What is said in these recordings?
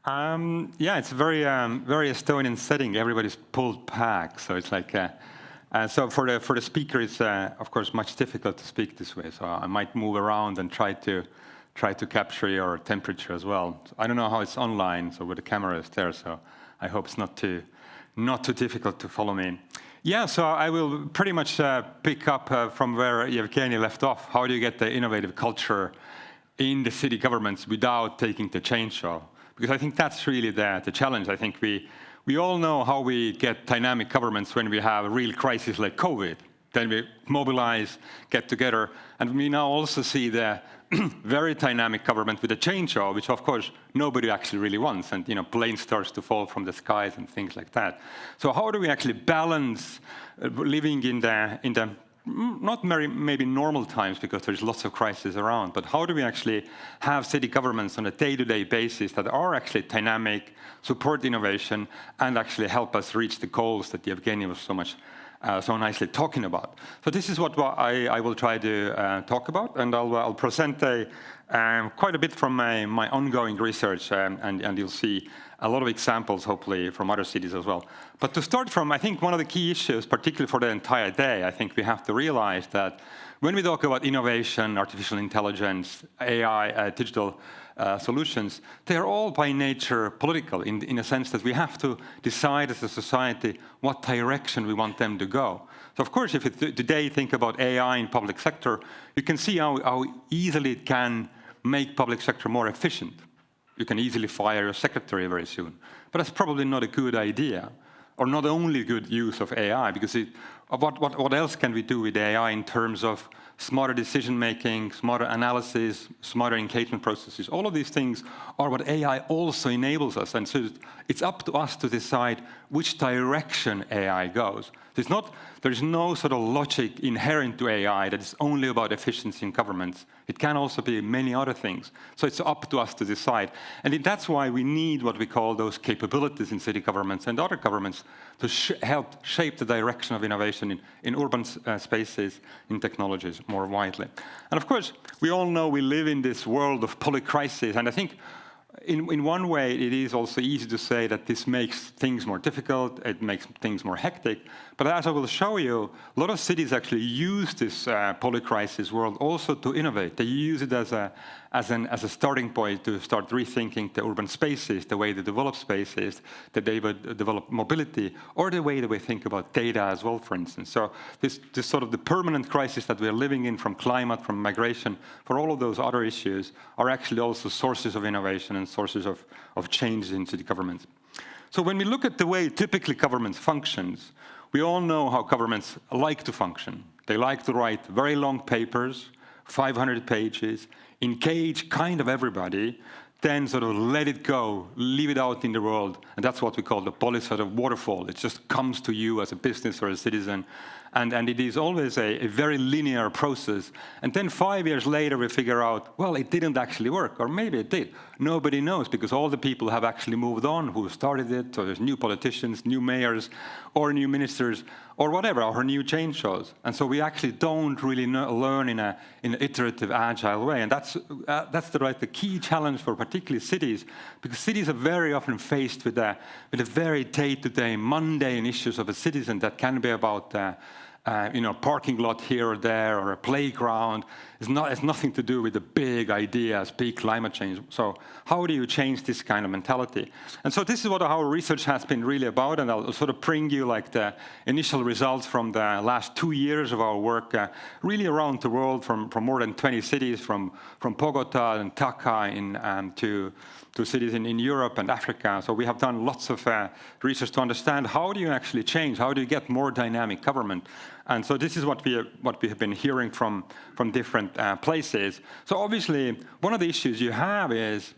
Yeah, it's a very Estonian setting. Everybody's pulled back, so it's like. So for the speaker, it's of course much difficult to speak this way. So I might move around and try to capture your temperature as well. So I don't know how it's online, so with the camera is there. So I hope it's not too difficult to follow me. Yeah, so I will pretty much pick up from where Evgeny left off. How do you get the innovative culture in the city governments without taking the chainsaw? Because I think that's really the challenge. I think we all know how we get dynamic governments when we have a real crisis like COVID. Then we mobilize, get together, and we now also see the very dynamic government with a chainsaw, which of course nobody actually really wants, and planes starts to fall from the skies and things like that. So how do we actually balance living in the not very maybe normal times, because there's lots of crises around, but how do we actually have city governments on a day-to-day basis that are actually dynamic, support innovation, and actually help us reach the goals that Evgeny was so nicely talking about. So this is what I will try to talk about, and I'll present quite a bit from my ongoing research, and you'll see a lot of examples, hopefully, from other cities as well. But to start from, I think one of the key issues, particularly for the entire day, I think we have to realize that when we talk about innovation, artificial intelligence, AI, digital solutions, they are all by nature political in a sense that we have to decide as a society what direction we want them to go. So of course, if you today think about AI in public sector, you can see how easily it can make public sector more efficient. You can easily fire your secretary very soon. But that's probably not a good idea, or not only good use of AI, because what else can we do with AI in terms of smarter decision-making, smarter analysis, smarter engagement processes? All of these things are what AI also enables us. And so it's up to us to decide which direction AI goes. There's no sort of logic inherent to AI that is only about efficiency in governments. It can also be many other things. So it's up to us to decide. And that's why we need what we call those capabilities in city governments and other governments to help shape the direction of innovation in urban spaces, in technologies more widely. And of course, we all know we live in this world of polycrisis, and I think in one way, it is also easy to say that this makes things more difficult, it makes things more hectic. But as I will show you, a lot of cities actually use this polycrisis world also to innovate. They use it as a starting point to start rethinking the urban spaces, the way they develop spaces, that they would develop mobility, or the way that we think about data as well, for instance. So this sort of the permanent crisis that we are living in, from climate, from migration, for all of those other issues, are actually also sources of innovation and sources of change in city governments. So when we look at the way typically governments functions, we all know how governments like to function. They like to write very long papers, 500 pages, engage kind of everybody, then sort of let it go, leave it out in the world. And that's what we call the policy of waterfall. It just comes to you as a business or a citizen. And it is always a very linear process. And then 5 years later, we figure out, well, it didn't actually work, or maybe it did. Nobody knows, because all the people have actually moved on who started it. So there's new politicians, new mayors, or new ministers, or whatever, or new chainsaws. And so we actually don't really learn in an iterative, agile way. And that's the key challenge for particularly cities, because cities are very often faced with a very day-to-day, mundane issues of a citizen that can be about parking lot here or there, or a playground. It has nothing to do with the big ideas, big climate change. So how do you change this kind of mentality? And so this is what our research has been really about, and I'll sort of bring you like the initial results from the last 2 years of our work, really around the world, from more than 20 cities, from Bogota and Dhaka to cities in Europe and Africa. So we have done lots of research to understand how do you actually change, how do you get more dynamic government. And so this is what we have been hearing from different places. So obviously, one of the issues you have is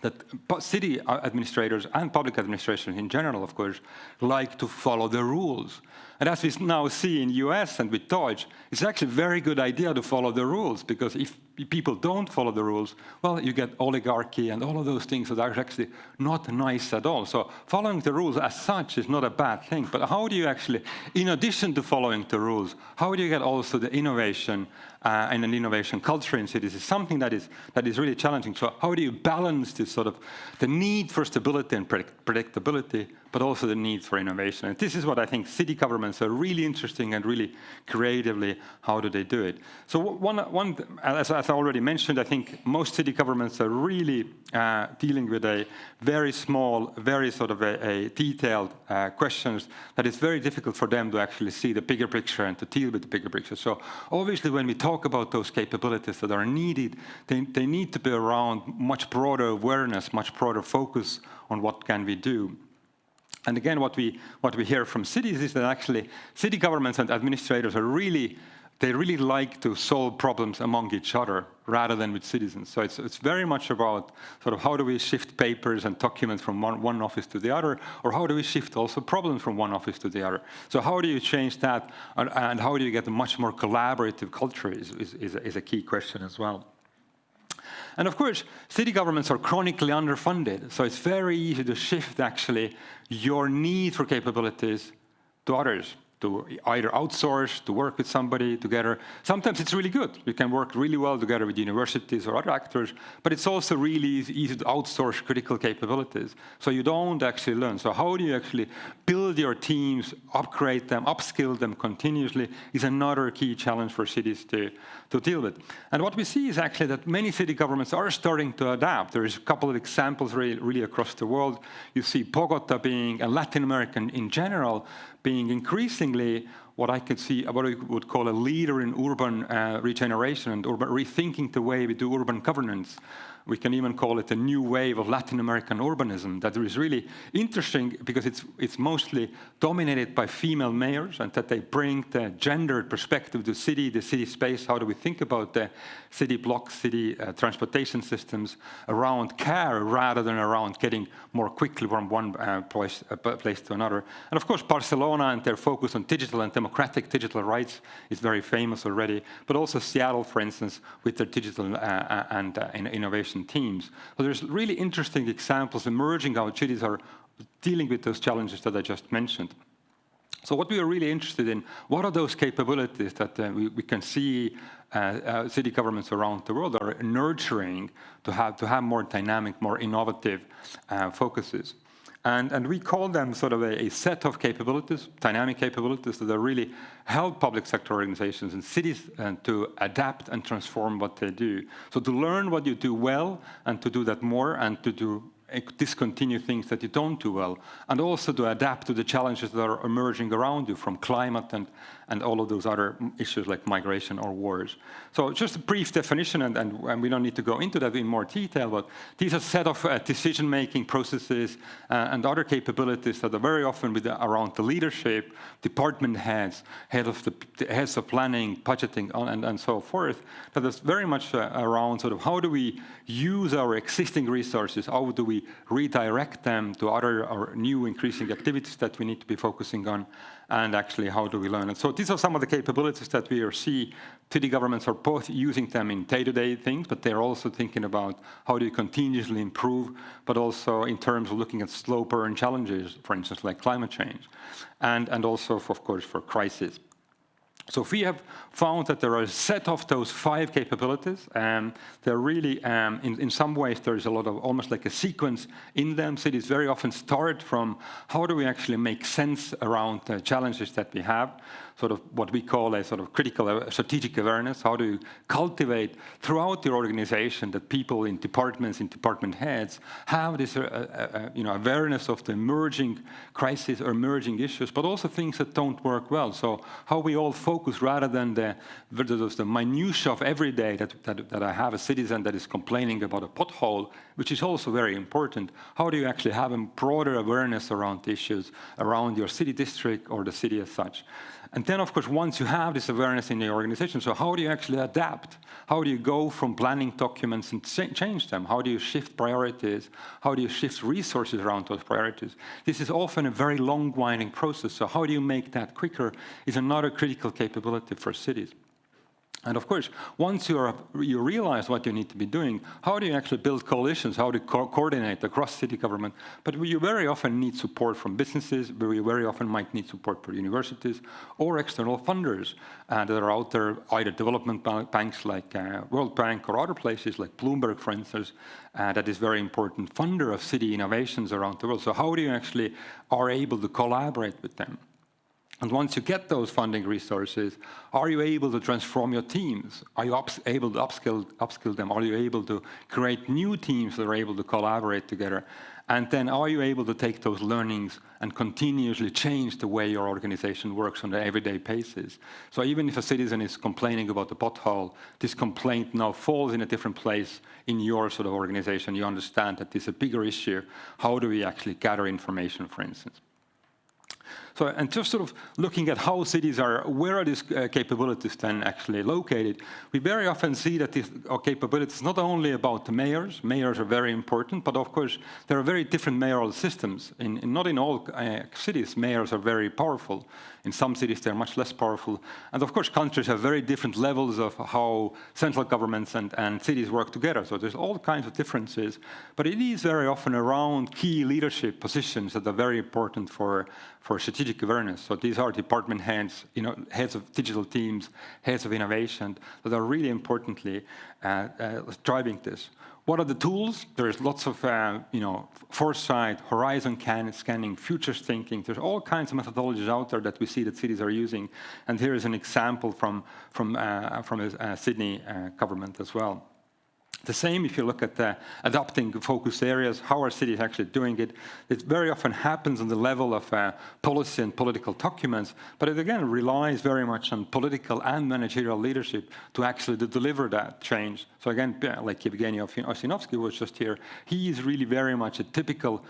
that city administrators and public administration in general, of course, like to follow the rules. And as we now see in US and with Dodge, it's actually a very good idea to follow the rules, because if people don't follow the rules, well, you get oligarchy and all of those things that are actually not nice at all. So following the rules as such is not a bad thing, but how do you actually, in addition to following the rules, how do you get also the innovation and an innovation culture in cities is something that is really challenging. So how do you balance this sort of the need for stability and predictability, but also the need for innovation? And this is what I think city governments are really interesting and really creatively, how do they do it? So one as I already mentioned, I think most city governments are really dealing with a very small, very sort of a detailed questions that it's very difficult for them to actually see the bigger picture and to deal with the bigger picture. So obviously when we talk about those capabilities that are needed, they need to be around much broader awareness, much broader focus on what can we do. And again, what we hear from cities is that actually city governments and administrators are really like to solve problems among each other rather than with citizens. So it's very much about sort of how do we shift papers and documents from one office to the other, or how do we shift also problems from one office to the other. So how do you change that, and how do you get a much more collaborative culture is a key question as well. And of course, city governments are chronically underfunded, so it's very easy to shift actually your need for capabilities to others, to either outsource, to work with somebody together. Sometimes it's really good. You can work really well together with universities or other actors, but it's also really easy to outsource critical capabilities. So you don't actually learn. So how do you actually build your teams, upgrade them, upskill them continuously is another key challenge for cities to deal with. And what we see is actually that many city governments are starting to adapt. There's a couple of examples really across the world. You see Bogota being, and Latin America in general, being increasingly what I could see, what I would call a leader in urban regeneration and urban rethinking the way we do urban governance. We can even call it a new wave of Latin American urbanism that is really interesting because it's mostly dominated by female mayors, and that they bring the gendered perspective to the city space. How do we think about the city blocks, city transportation systems around care rather than around getting more quickly from one place to another. And of course, Barcelona and their focus on digital and democratic digital rights is very famous already, but also Seattle, for instance, with their digital and innovation teams. So there's really interesting examples emerging how cities are dealing with those challenges that I just mentioned. So what we are really interested in, what are those capabilities that we can see city governments around the world are nurturing to have more dynamic, more innovative focuses. And we call them sort of a set of capabilities, dynamic capabilities that are really help public sector organizations and cities to adapt and transform what they do. So to learn what you do well and to do that more and to discontinue things that you don't do well, and also to adapt to the challenges that are emerging around you from climate and all of those other issues like migration or wars. So just a brief definition, and we don't need to go into that in more detail, but these are a set of decision-making processes and other capabilities that are very often around the leadership, department heads, heads of planning, budgeting, and so forth, that is very much around sort of how do we use our existing resources, how do we redirect them to other or new increasing activities that we need to be focusing on, and actually how do we learn it. So these are some of the capabilities that we see. City governments are both using them in day-to-day things, but they're also thinking about how do you continuously improve, but also in terms of looking at slow burn challenges, for instance, like climate change, and also, of course, for crisis. So we have found that there are a set of those 5 capabilities, and they're really, in some ways, there's a lot of almost like a sequence in them. Cities very often start from how do we actually make sense around the challenges that we have, sort of what we call a sort of critical strategic awareness. How do you cultivate throughout your organization that people in departments, in department heads, have this awareness of the emerging crises or emerging issues, but also things that don't work well. So how we all focus rather than the minutiae of every day that I have a citizen that is complaining about a pothole, which is also very important. How do you actually have a broader awareness around issues around your city district or the city as such? And then, of course, once you have this awareness in your organization, so how do you actually adapt? How do you go from planning documents and change them? How do you shift priorities? How do you shift resources around those priorities? This is often a very long, winding process, so how do you make that quicker is another critical capability for cities. And of course, once you realize what you need to be doing, how do you actually build coalitions? How do you coordinate across city government? But you very often need support from businesses, where you very often might need support from universities or external funders that are out there, either development banks like World Bank or other places like Bloomberg, for instance, that is very important funder of city innovations around the world. So how do you actually are able to collaborate with them? And once you get those funding resources, are you able to transform your teams? Are you able to upskill them? Are you able to create new teams that are able to collaborate together? And then are you able to take those learnings and continuously change the way your organization works on an everyday basis? So even if a citizen is complaining about the pothole, this complaint now falls in a different place in your sort of organization. You understand that this is a bigger issue. How do we actually gather information, for instance? So, and just sort of looking at how cities are, where are these capabilities then actually located, we very often see that these capabilities not only about the mayors. Mayors are very important, but of course there are very different mayoral systems. Not in all cities, mayors are very powerful. In some cities they're much less powerful. And of course countries have very different levels of how central governments and cities work together. So there's all kinds of differences, but it is very often around key leadership positions that are very important for strategic awareness. So these are department heads, heads of digital teams, heads of innovation that are really importantly driving this. What are the tools? There's lots of foresight, horizon scanning, futures thinking. There's all kinds of methodologies out there that we see that cities are using. And here is an example from a Sydney government as well. The same if you look at the adopting focus areas, how are cities actually doing it? It very often happens on the level of policy and political documents, but it again relies very much on political and managerial leadership to actually deliver that change. So again, like Evgeny Osinovsky was just here, he is really very much a typical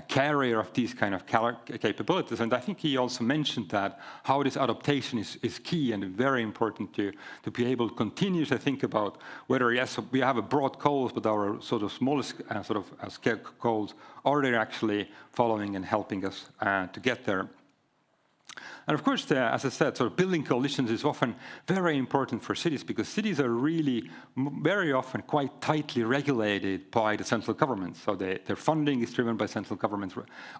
carrier of these kind of capabilities. And I think he also mentioned that how this adaptation is key and very important to be able to continuously think about whether, yes, we have a broad goals, but our sort of smallest scale goals, are they actually following and helping us to get there? And of course, as I said, sort of building coalitions is often very important for cities because cities are really very often quite tightly regulated by the central government. So their funding is driven by central governments,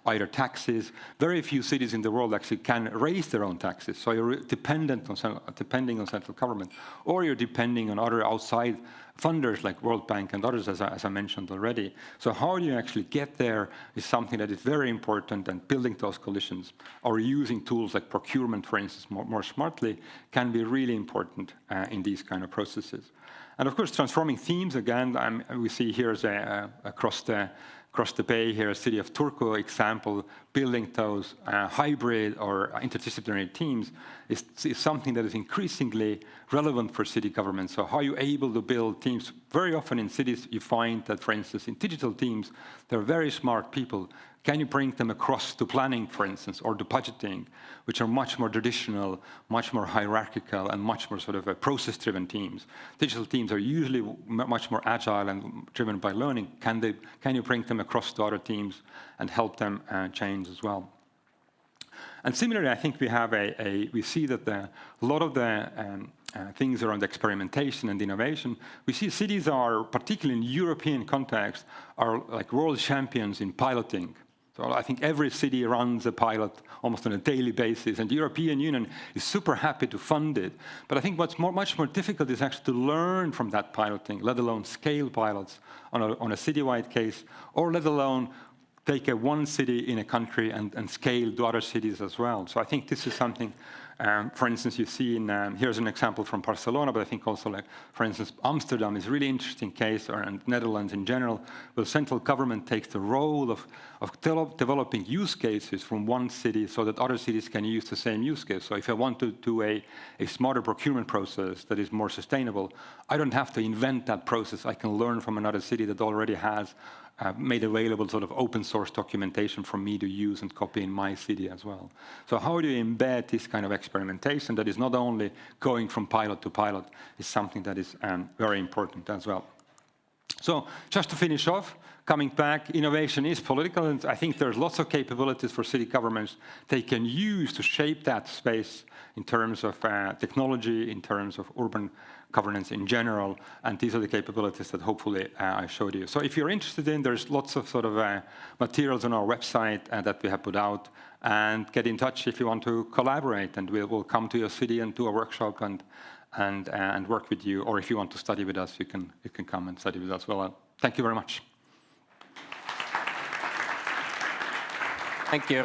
either taxes. Very few cities in the world actually can raise their own taxes. So you're depending on central government, or you're depending on other outside funders like World Bank and others, as I mentioned already. So how do you actually get there is something that is very important, and building those coalitions or using tools like procurement, for instance, more smartly can be really important in these kind of processes. And of course, transforming themes, again, we see here as across the bay here, a city of Turku example, building those hybrid or interdisciplinary teams is something that is increasingly relevant for city governments. So how are you able to build teams? Very often in cities, you find that, for instance, in digital teams, they're very smart people. Can you bring them across to planning, for instance, or to budgeting, which are much more traditional, much more hierarchical, and much more sort of process-driven teams? Digital teams are usually much more agile and driven by learning. Can you bring them across to other teams and help them change as well? And similarly, I think we see that a lot of the things around experimentation and innovation, we see cities are, particularly in European context, are like world champions in piloting. So I think every city runs a pilot almost on a daily basis, and the European Union is super happy to fund it. But I think what's much more difficult is actually to learn from that piloting, let alone scale pilots on a citywide case, or let alone take one city in a country and scale to other cities as well. So I think this is something, for instance, you see here's an example from Barcelona, but I think also, like, for instance, Amsterdam is a really interesting case, and Netherlands in general, where central government takes the role of developing use cases from one city so that other cities can use the same use case. So if I want to do a smarter procurement process that is more sustainable, I don't have to invent that process. I can learn from another city that already has made available sort of open source documentation for me to use and copy in my city as well. So how do you embed this kind of experimentation that is not only going from pilot to pilot, is something that is very important as well. So just to finish off, coming back, innovation is political, and I think there's lots of capabilities for city governments they can use to shape that space in terms of technology, in terms of urban governance in general, and these are the capabilities that hopefully I showed you. So if you're interested in, there's lots of sort of materials on our website that we have put out, and get in touch if you want to collaborate, and we'll come to your city and do a workshop and work with you, or if you want to study with us, you can come and study with us. Well, thank you very much. Thank you,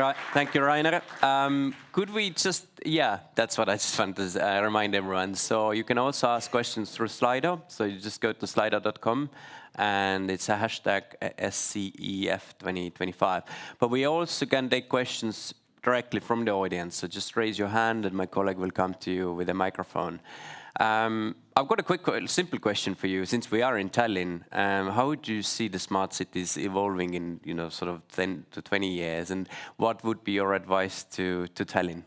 Rainer. Could we just, that's what I just wanted to remind everyone. So you can also ask questions through Slido. So you just go to slido.com, and it's a hashtag SCEF2025. But we also can take questions directly from the audience. So just raise your hand, and my colleague will come to you with a microphone. I've got a quick, simple question for you. Since we are in Tallinn, how do you see the smart cities evolving in, sort of 10 to 20 years? And what would be your advice to Tallinn?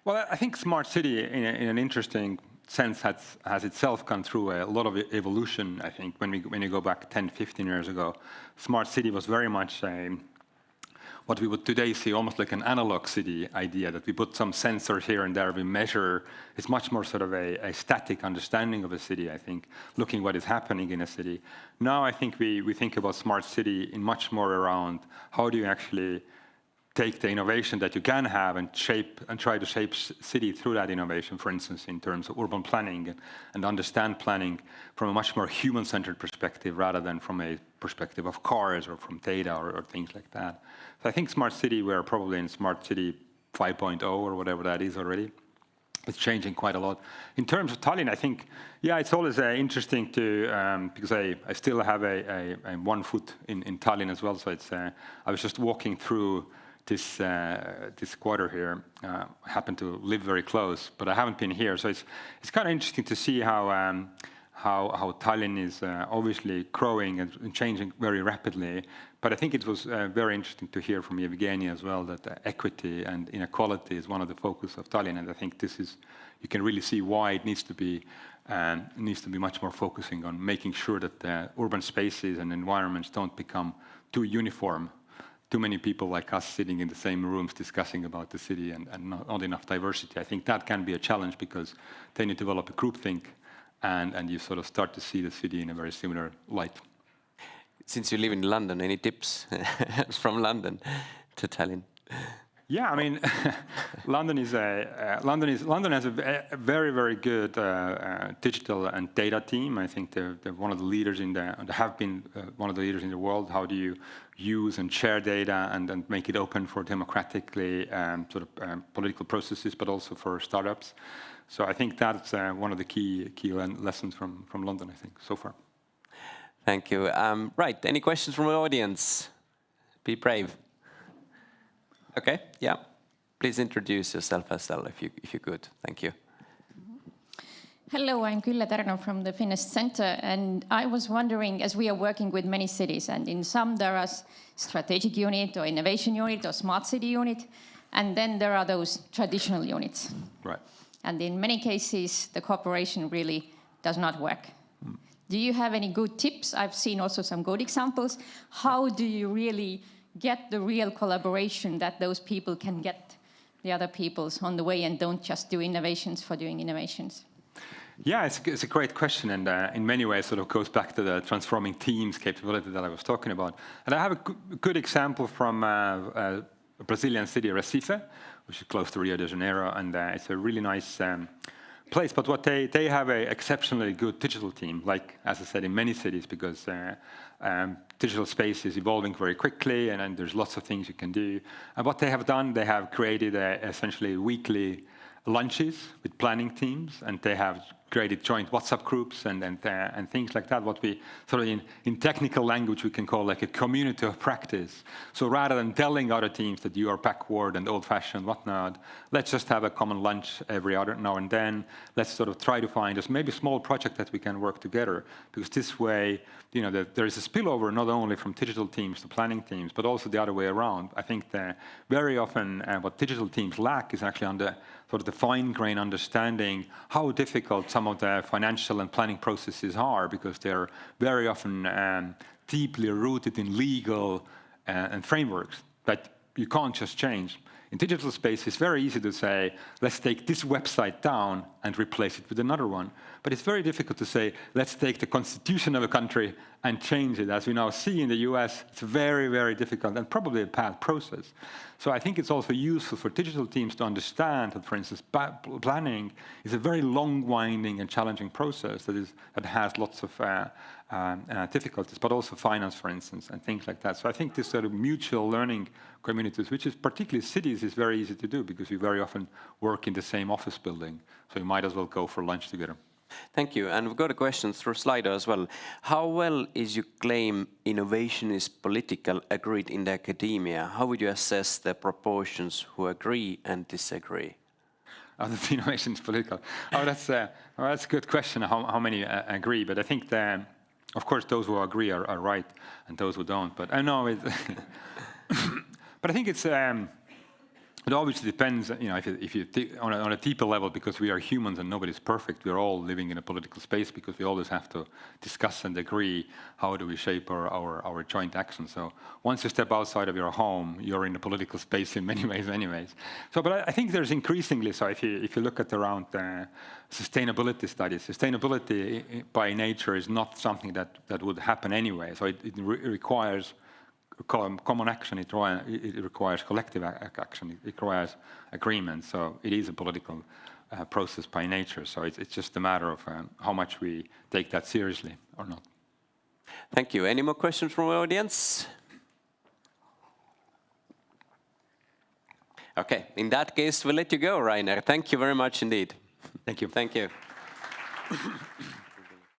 Well, I think smart city, in an interesting sense, has itself gone through a lot of evolution. I think when you go back 10, 15 years ago, smart city was very much what we would today see almost like an analog city idea, that we put some sensors here and there, we measure. It's much more sort of a static understanding of a city, I think, looking what is happening in a city. Now I think we think about smart city in much more around how do you actually take the innovation that you can have and try to shape city through that innovation, for instance, in terms of urban planning, and understand planning from a much more human-centered perspective rather than from a perspective of cars or from data or things like that. So I think smart city, we're probably in smart city 5.0 or whatever that is already. It's changing quite a lot. In terms of Tallinn, I think, it's always interesting to, because I still have a 1 foot in Tallinn as well. So it's, I was just walking through this quarter here. I happen to live very close, but I haven't been here. So it's kind of interesting to see how Tallinn is obviously growing and changing very rapidly. But I think it was very interesting to hear from Evgeny as well that equity and inequality is one of the focus of Tallinn, and I think this is, you can really see why it needs to be much more focusing on making sure that the urban spaces and environments don't become too uniform. Too many people like us sitting in the same rooms discussing about the city and not enough diversity. I think that can be a challenge because then you develop a groupthink and you sort of start to see the city in a very similar light. Since you live in London, any tips from London to Tallinn? Yeah, I mean, London has a very, very good digital and data team. I think they're one of the leaders have been one of the leaders in the world. How do you use and share data and make it open for democratically political processes, but also for startups? So I think that's one of the key lessons from London, I think, so far. Thank you. Right, any questions from the audience? Be brave. Okay, yeah. Please introduce yourself as well, if you could. Thank you. Hello, I'm Külle Tärno from the Finest Center, and I was wondering, as we are working with many cities, and in some there are strategic unit or innovation unit or smart city unit, and then there are those traditional units. Right. And in many cases, the cooperation really does not work. Do you have any good tips? I've seen also some good examples. How do you really get the real collaboration that those people can get the other peoples on the way and don't just do innovations for doing innovations? Yeah, it's a great question, and in many ways sort of goes back to the transforming teams capability that I was talking about. And I have a good example from a Brazilian city, Recife, which is close to Rio de Janeiro, and it's a really nice place. But what they have an exceptionally good digital team, like, as I said, in many cities, because digital space is evolving very quickly, and there's lots of things you can do. And what they have done, they have created essentially weekly lunches with planning teams, and they have created joint WhatsApp groups and things like that. What we sort of in technical language we can call like a community of practice. So rather than telling other teams that you are backward and old-fashioned, whatnot, let's just have a common lunch every other now and then. Let's sort of try to find us maybe a small project that we can work together, because this way, you know, there is a spillover not only from digital teams to planning teams, but also the other way around. I think that very often what digital teams lack is actually on the sort of the fine-grained understanding how difficult some of the financial and planning processes are, because they're very often deeply rooted in legal and frameworks that you can't just change. In digital space, it's very easy to say, let's take this website down and replace it with another one. But it's very difficult to say, let's take the constitution of a country and change it. As we now see in the US, it's very, very difficult and probably a bad process. So I think it's also useful for digital teams to understand that, for instance, planning is a very long, winding and challenging process that has lots of difficulties, but also finance, for instance, and things like that. So I think this sort of mutual learning communities, which is particularly cities, is very easy to do because we very often work in the same office building. So you might as well go for lunch together. Thank you. And we've got a question through Slido as well. How well is your claim innovation is political agreed in the academia? How would you assess the proportions who agree and disagree? The innovation is political. That's a good question, how many agree. But I think that, of course, those who agree are right and those who don't. But I know it. But I think it obviously depends, if you on a deeper level, because we are humans and nobody's perfect. We're all living in a political space because we always have to discuss and agree how do we shape our joint action. So once you step outside of your home, you're in a political space in many ways anyways. So, but I think there's increasingly, so if you look at around sustainability studies, sustainability by nature is not something that would happen anyway. So it requires common action, it requires collective action, it requires agreement. So it is a political process by nature. So it's just a matter of how much we take that seriously or not. Thank you. Any more questions from the audience? Okay, in that case, we'll let you go, Rainer. Thank you very much indeed. Thank you. Thank you.